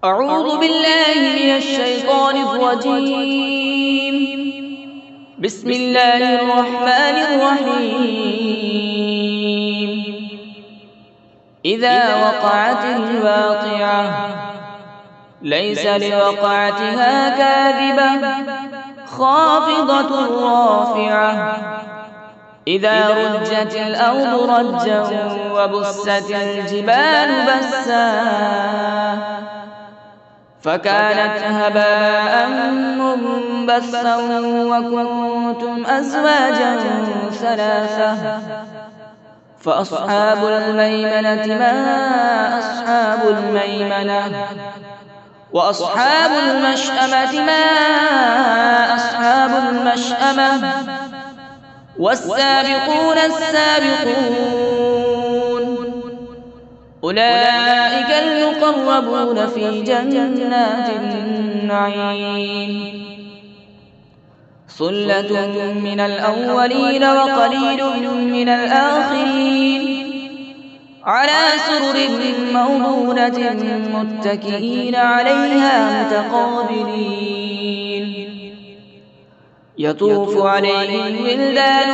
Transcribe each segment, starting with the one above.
أعوذ بالله من الشيطان الرجيم. بسم الله الرحمن الرحيم. إذا وقعت الواقعة ليس لوقعتها كاذبة خافضة رافعة إذا رجت الأرض رجا وبست الجبال بسا فكانت هباء منبثا وكنتم أزواجا ثلاثة فأصحاب الميمنة ما أصحاب الميمنة وأصحاب المشأمة ما أصحاب المشأمة والسابقون السابقون أولئك المقربون في جنات النعيم ثلة من الأولين وقليل من الآخرين على سرر موضونة متكئين عليها متقابلين يطوف عليهم ولدان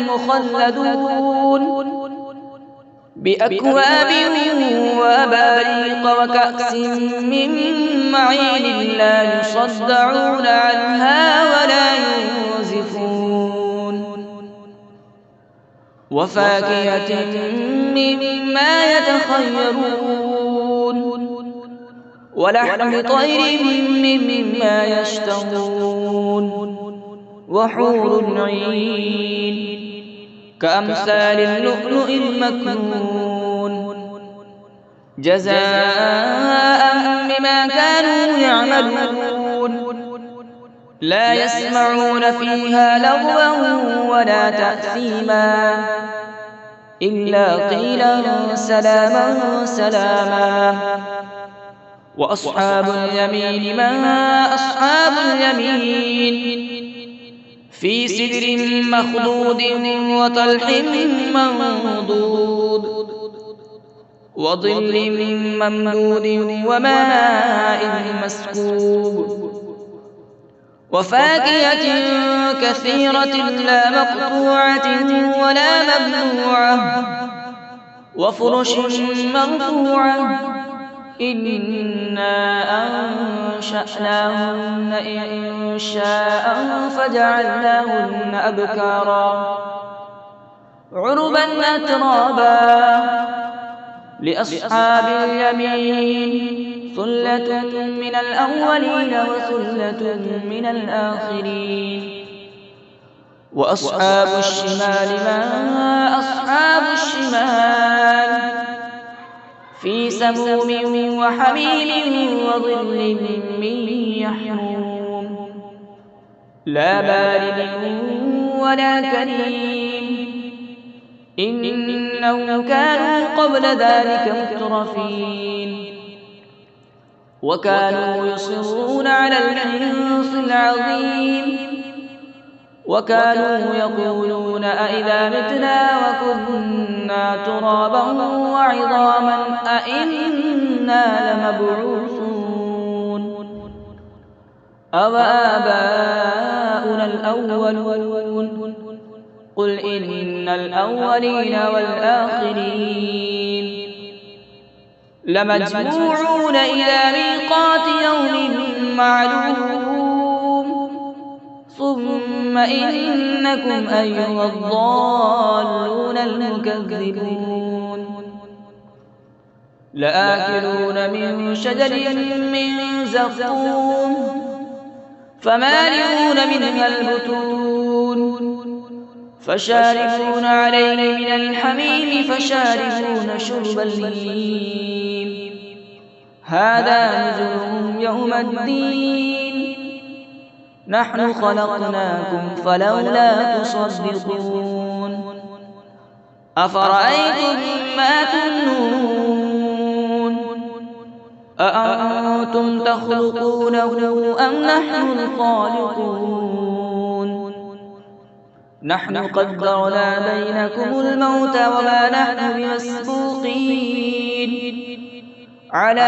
مخلدون بأكواب وأباريق وكأس من معين لا يصدعون عنها ولا ينزفون وفاكهة مما يتخيرون ولحم طير مما يشتهون وحور عين كأمثال اللؤلؤ المكنون جزاء بما كانوا يعملون لا يسمعون فيها لغوا ولا تأثيما إلا قيلا سلاما سلاما وأصحاب اليمين ما أصحاب اليمين في سدر مخضود وطلح منضود وظل ممدود وماء مسكوب وفاكهة كثيرة لا مقطوعة ولا ممنوعة وفرش مرفوعة إنا أنشأناهن إنشاء فجعلناهن أبكارا عربا أترابا لأصحاب اليمين ثلة من الأولين وثلة من الآخرين وأصحاب الشمال ما أصحاب الشمال في سموم وحميم وظل من يحموم لا بارد ولا كريم إنهم كانوا قبل ذلك مترفين وكانوا يصرون على الحنث العظيم وكانوا يقولون أئذا متنا وكنا ترابا وعظاما أئنا لمبعوثون أو آباؤنا الأولون قل إن الأولين والآخرين لمجموعون إلى ميقات يوم معلوم ثم إنكم أيها الضالون المكذبون لآكلون من شجر من زقوم فمالئون منها البطون فشاربون عليه من الحميم فشاربون شرب الهيم هذا نزلهم يوم الدين نحن خلقناكم فلولا تصدقون أفرأيتم ما تمنون أأنتم تخلقونه أم نحن الخالقون نحن قدرنا بينكم الموت وما نحن بمسبوقين على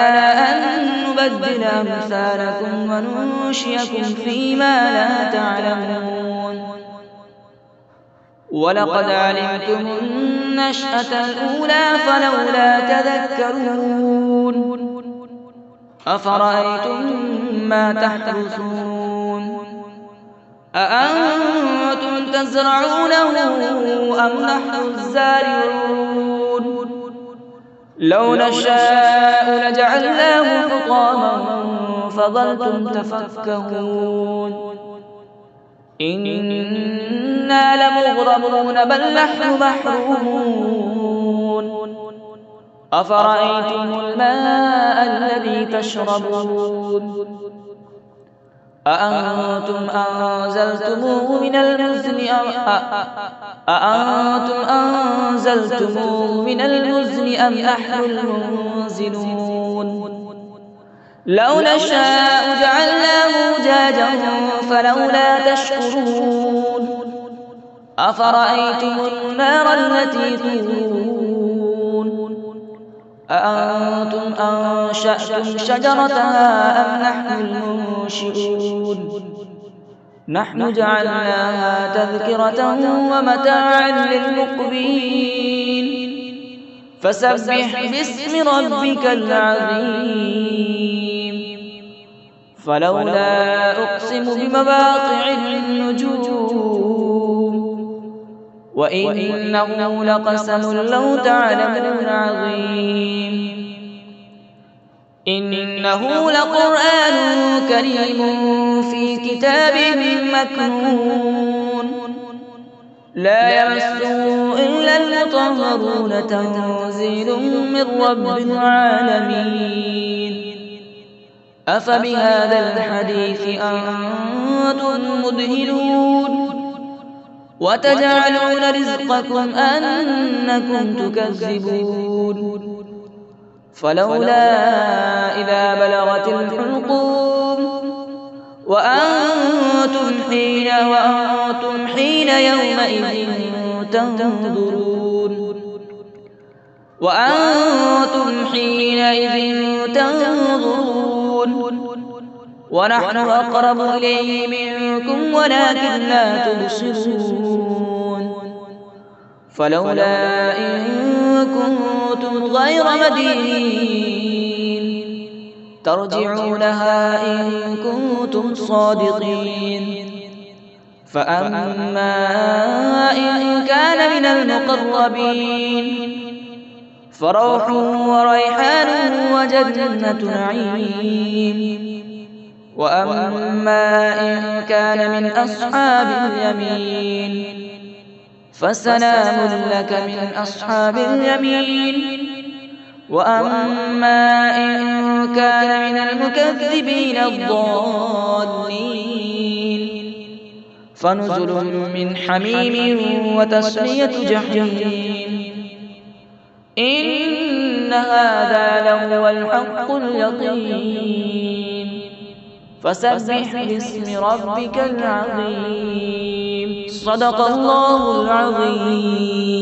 أن نبدل أمثالكم وننشئكم فيما لا تعلمون ولقد علمتم النشأة الأولى فلولا تذكرون أفرأيتم ما تحرثون أأنتم تزرعونه أم نحن الزارعون لو نشاء لجعلناه حطاما فظلتم تفكهون إنا لمغرمون بل نحن محرومون أفرأيتم الماء الذي تشربون أأنتم أنزلتموه من المزن أم نحن المنزلون لو نشاء جعلناه أجاجا فلولا تشكرون أفرأيتم النار التي تورون أأنتم أنشأتم شجرتها أم نحن المنشئون نحن جعلناها تذكرة ومتاعا للمقوين فسبح باسم ربك العظيم فلولا أقسم بمواقع النجوم وإنه لقسم لو تعلمون عظيم إنه لقرآن كريم في كتاب مكنون لا يمسه إلا المطهرون تنزيل من رب العالمين أفبهذا الحديث أنتم مدهنون وتجعلون رزقكم أنكم تكذبون فلولا إذا بلغت الحلقوم وأنتم حين يومئذ تنظرون ونحن أقرب إليه منكم ولكن لا تبصرون فلولا إن كنتم غير مدينين ترجعونها إن كنتم صادقين فأما إن كان من المقربين فروح وريحان وجنة نعيم وأما إن كان من أصحاب اليمين فسلام لك من أصحاب اليمين وأما إن كان من المكذبين الضالين فنزل من حميم وتصلية جحيم إن هذا لهو الحق اليقين فسبح باسم ربك العظيم صدق الله العظيم.